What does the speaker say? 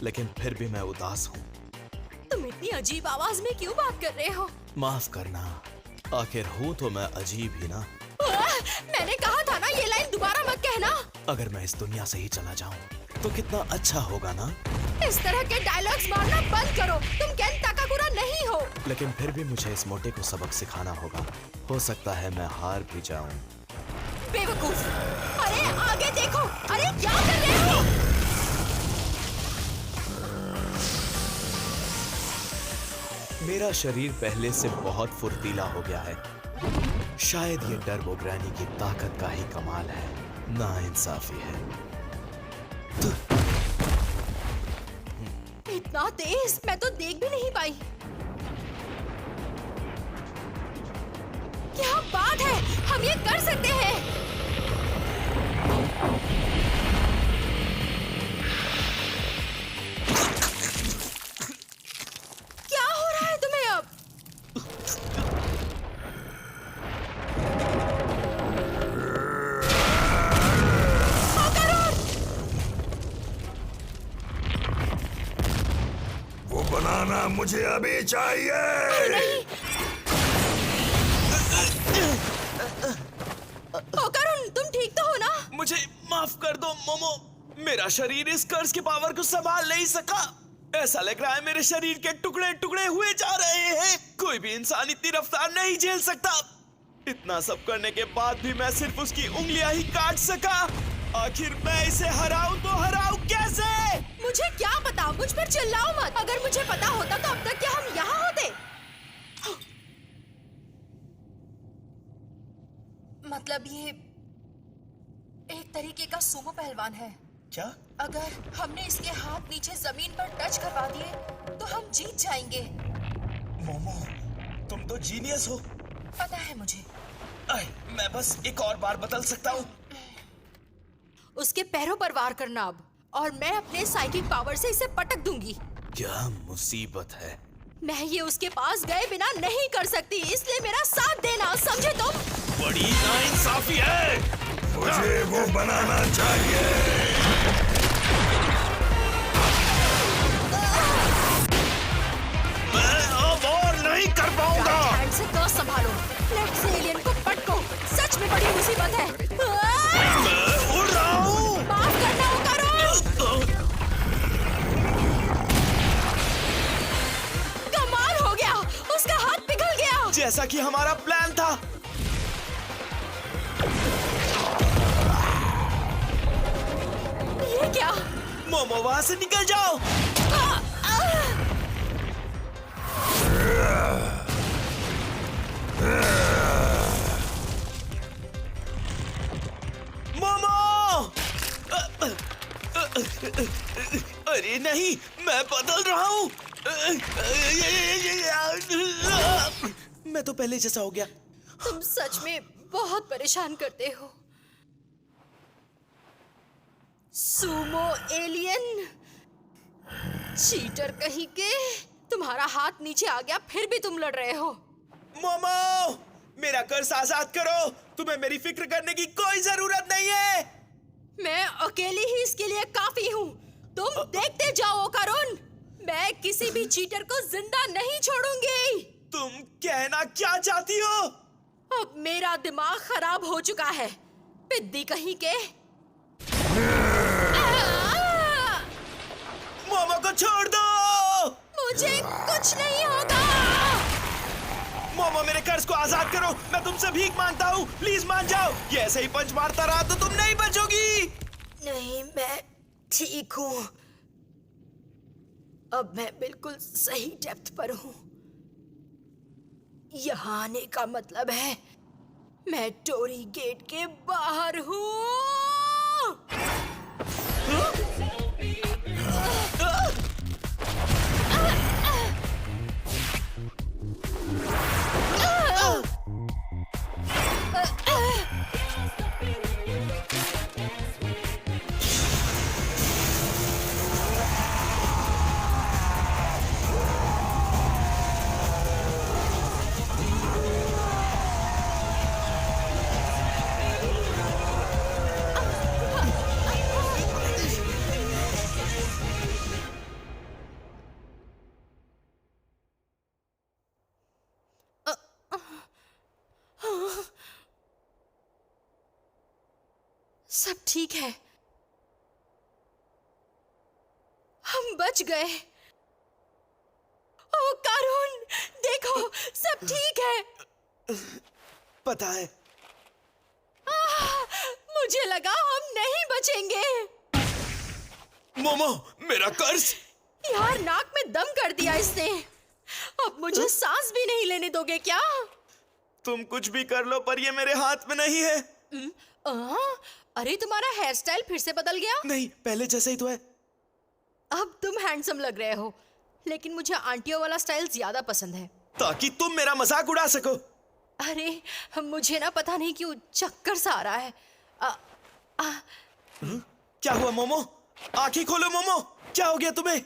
लेकिन फिर भी मैं उदास हूँ। तुम इतनी अजीब आवाज में क्यों बात कर रहे हो? माफ करना, आखिर हूँ तो मैं अजीब ही ना। मैंने कहा था ना ये लाइन दोबारा मत कहना। अगर मैं इस दुनिया से ही चला जाऊँ तो कितना अच्छा होगा ना। इस तरह के डायलॉग्स मारना बंद करो। तुम केन ताकाकुरा नहीं हो। लेकिन फिर भी मुझे इस मोटे को सबक सिखाना होगा। हो सकता है मैं हार भी जाऊं। बेवकूफ! अरे आगे देखो! अरे क्या कर रहे हो? मेरा शरीर पहले से बहुत फुर्तीला हो गया है। शायद ये टर्बो ग्रैनी की ताकत का ही कमाल है। नाइंसाफी है। इतना तेज मैं तो देख भी नहीं पाई। क्या बात है! हम ये कर सकते हैं। क्या हो रहा है तुम्हें अब? वो बनाना मुझे अभी चाहिए। नहीं। ओकारुन, तुम ठीक तो हो ना? मुझे माफ कर दो मोमो। मेरा शरीर इस कर्ज की पावर को संभाल नहीं सका। ऐसा लग रहा है मेरे शरीर के टुकड़े टुकड़े हुए जा रहे हैं। कोई भी इंसान इतनी रफ्तार नहीं झेल सकता। इतना सब करने के बाद भी मैं सिर्फ उसकी उंगलियां ही काट सका। आखिर मैं इसे हराऊं तो हराऊं कैसे? मुझे क्या पता, मुझ पर चिल्लाओ मत। अगर मुझे पता होता तो अब तक क्या हम यहाँ होते? मतलब ये एक तरीके का सुमो पहलवान है। क्या? अगर हमने इसके हाथ नीचे जमीन पर टच करवा दिए तो हम जीत जाएंगे। मोमो, तुम तो जीनियस हो। पता है मुझे। मैं बस एक और बार बदल सकता हूँ। उसके पैरों पर वार करना अब, और मैं अपने साइकिक पावर से इसे पटक दूंगी। क्या मुसीबत है? मैं ये उसके पास गए बिना नहीं कर सकती, इसलिए मेरा साथ देना, समझे तुम? बड़ी नाइंसाफी है। मुझे वो बनाना चाहिए। मैं अब और नहीं कर पाऊंगा। राइट हैंड से कर्स संभालो, लेफ्ट से एलियन को पटको। सच में बड़ी मुसीबत है। मैं उड़ रहा हूँ। माफ करना ओकारुन। कमाल हो गया, उसका हाथ पिघल गया। जैसा कि हमारा प्लान था। ये क्या? मोमो, वहां से निकल जाओ। मोमो! अरे नहीं, मैं बदल रहा हूँ। मैं तो पहले जैसा हो गया। तुम सच में बहुत परेशान करते हो। सुमो एलियन, चीटर कहीं के। तुम्हारा हाथ नीचे आ गया फिर भी तुम लड़ रहे हो। मोमो, मेरा कर्ज आजाद करो। तुम्हें मेरी फिक्र करने की कोई जरूरत नहीं है। मैं अकेली ही इसके लिए काफी हूँ। तुम देखते जाओ ओकारुन, मैं किसी भी चीटर को जिंदा नहीं छोड़ूंगी। तुम कहना क्या चाहती हो? अब मेरा दिमाग खराब हो चुका है, पिद्दी कहीं के। मोमो को छोड़ दो। मुझे कुछ नहीं होगा। मोमो, मेरे कर्ज को आजाद करो। मैं तुमसे भीख मांगता हूँ, प्लीज मान जाओ। ये ऐसे ही पंच मारता रहा तो तुम नहीं बचोगी। नहीं, मैं ठीक हूँ। अब मैं बिल्कुल सही डेप्थ पर हूँ। यहाँ आने का मतलब है मैं टोरी गेट के बाहर हूँ। सब ठीक है, हम बच गए। ओ कारून, देखो सब ठीक है। पता है, मुझे लगा हम नहीं बचेंगे। मोमो, मेरा कर्ज। यार, नाक में दम कर दिया इसने। अब मुझे सांस भी नहीं लेने दोगे क्या? तुम कुछ भी कर लो, पर ये मेरे हाथ में नहीं है। अरे, तुम्हारा हेयर स्टाइल फिर से बदल गया। नहीं, पहले जैसा ही तो है। अब तुम हैंडसम लग रहे हो, लेकिन मुझे आंटियों वाला स्टाइल ज्यादा पसंद है। ताकि तुम मेरा मजाक उड़ा सको। अरे, मुझे ना पता नहीं क्यों चक्कर सा आ रहा है। क्या हुआ मोमो? आंखें खोलो मोमो, क्या हो गया तुम्हें?